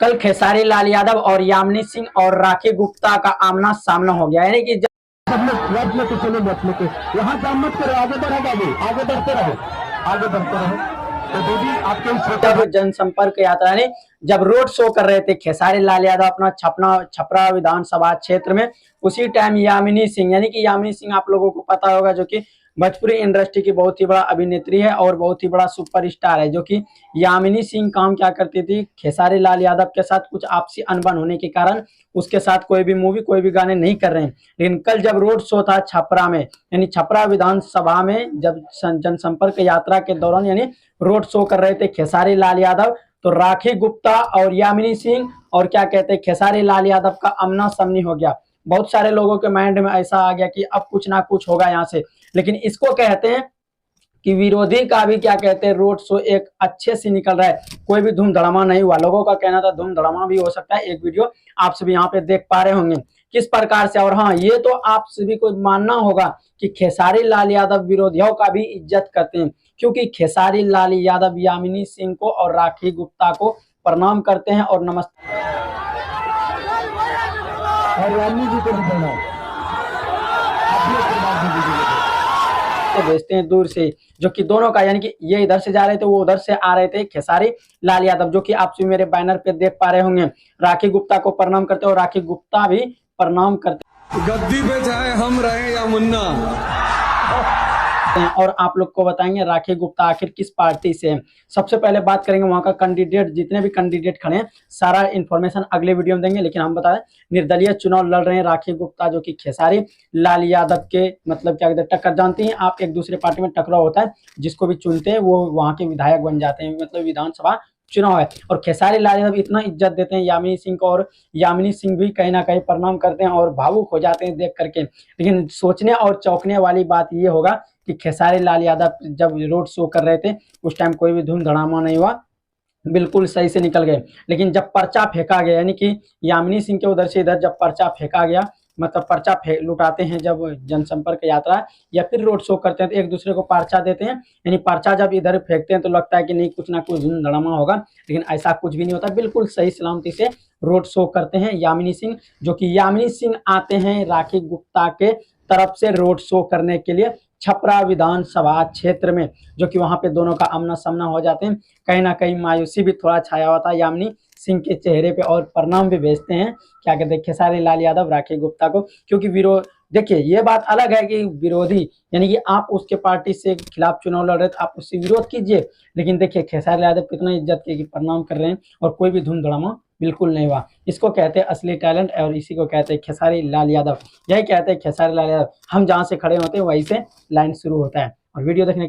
कल खेसारी लाल यादव और यामिनी सिंह और राखी गुप्ता का आमना सामना हो गया, यानी कि सब लोग बैठ लेके चलो, बैठ लेके यहाँ काम मत करो, आगे बढ़ो बाबू, आगे बढ़ते रहो, आगे बढ़ते रहो। तो दीदी आपके जब जनसंपर्क यात्रा ने जब रोड शो कर रहे थे खेसारी लाल यादव अपना छपरा विधानसभा क्षेत्र में, उसी टाइम यामिनी सिंह, यानी कि यामिनी सिंह आप लोगों को पता होगा जो कि भोजपुरी इंडस्ट्री की बहुत ही बड़ा अभिनेत्री है और बहुत ही बड़ा सुपरस्टार है। जो कि यामिनी सिंह काम क्या करती थी, खेसारी लाल यादव के साथ कुछ आपसी अनबन होने के कारण उसके साथ कोई भी मूवी कोई भी गाने नहीं कर रहे हैं। लेकिन कल जब रोड शो था छपरा में, यानी छपरा विधानसभा में, जब जनसंपर्क यात्रा के दौरान यानी रोड शो कर रहे थे खेसारी लाल यादव, तो राखी गुप्ता और यामिनी सिंह और क्या कहते हैं खेसारी लाल यादव का आमना सामनी हो गया। बहुत सारे लोगों के माइंड में ऐसा आ गया कि अब कुछ ना कुछ होगा यहाँ से। लेकिन इसको कहते हैं कि विरोधी का भी क्या कहते हैं रोड शो एक अच्छे से निकल रहा है, कोई भी धूम धड़ामा नहीं हुआ। लोगों का कहना था धूम धड़ामा भी हो सकता है। एक वीडियो आप सभी यहाँ पे देख पा रहे होंगे किस प्रकार से। और हाँ, ये तो आप सभी को मानना होगा कि खेसारी लाल यादव विरोधियों का भी इज्जत करते हैं, क्योंकि खेसारी लाल यादव यामिनी सिंह को और राखी गुप्ता को प्रणाम करते हैं और नमस्ते भेजते हैं दूर से। जो कि दोनों का, यानी कि ये इधर से जा रहे थे, वो उधर से आ रहे थे खेसारी लाल यादव, जो कि आप सभी मेरे बैनर पे देख पा रहे होंगे। राखी गुप्ता को प्रणाम करते और राखी गुप्ता भी प्रणाम करते। गद्दी पे चाहे हम रहे या मुन्ना। और आप लोग को बताएंगे राखी गुप्ता आखिर किस पार्टी से है। सबसे पहले बात करेंगे वहां का कैंडिडेट, जितने भी कैंडिडेट खड़े हैं सारा इन्फॉर्मेशन अगले वीडियो में देंगे। लेकिन हम बता दें निर्दलीय चुनाव लड़ रहे हैं राखी गुप्ता, जो कि खेसारी लाल यादव के मतलब क्या कहते हैं टक्कर। जानती हैं आप, एक दूसरे पार्टी में टकराव होता है, जिसको भी चुनते हैं वो वहां के विधायक बन जाते हैं, मतलब विधानसभा चुनाव है। और खेसारी लाल यादव इतना इज्जत देते हैं यामिनी सिंह को, और यामिनी सिंह भी कहीं ना कहीं प्रणाम करते हैं और भावुक हो जाते हैं देख करके। लेकिन सोचने और चौंकने वाली बात ये होगा कि खेसारी लाल यादव जब रोड शो कर रहे थे उस टाइम कोई भी धूम धड़ामा नहीं हुआ, बिल्कुल सही से निकल गए। लेकिन जब पर्चा फेंका गया, यानी कि यामिनी सिंह के उधर से इधर जब पर्चा फेंका गया, मतलब पर्चा लुटाते हैं जब जनसंपर्क यात्रा या फिर रोड शो करते हैं तो एक दूसरे को पर्चा देते हैं। यानी पर्चा जब इधर फेंकते हैं तो लगता है कि नहीं कुछ ना कुछ धूम धड़ामा होगा, लेकिन ऐसा कुछ भी नहीं होता। बिल्कुल सही सलामती से रोड शो करते हैं यामिनी सिंह। जो कि यामिनी सिंह आते हैं राखी गुप्ता के तरफ से रोड शो करने के लिए छपरा विधानसभा क्षेत्र में, जो कि वहां पे दोनों का आमना सामना हो जाते हैं। कहीं ना कहीं मायूसी भी थोड़ा छाया हुआ था यामिनी सिंह के चेहरे पे, और प्रणाम भी भेजते हैं क्या कहते हैं खेसारी लाल यादव राखी गुप्ता को। क्योंकि विरोध, देखिए ये बात अलग है कि विरोधी यानी कि आप उसके पार्टी से खिलाफ चुनाव लड़ रहे तो आप उससे विरोध कीजिए, लेकिन देखिए खेसारी लाल यादव कितना इज्जत के प्रणाम कर रहे हैं और कोई भी धूम धड़ामा बिल्कुल नहीं हुआ। इसको कहते हैं असली टैलेंट और इसी को कहते हैं खेसारी लाल यादव। यही कहते हैं खेसारी लाल यादव, हम जहाँ से खड़े होते हैं वहीं से लाइन शुरू होता है। और वीडियो देखने के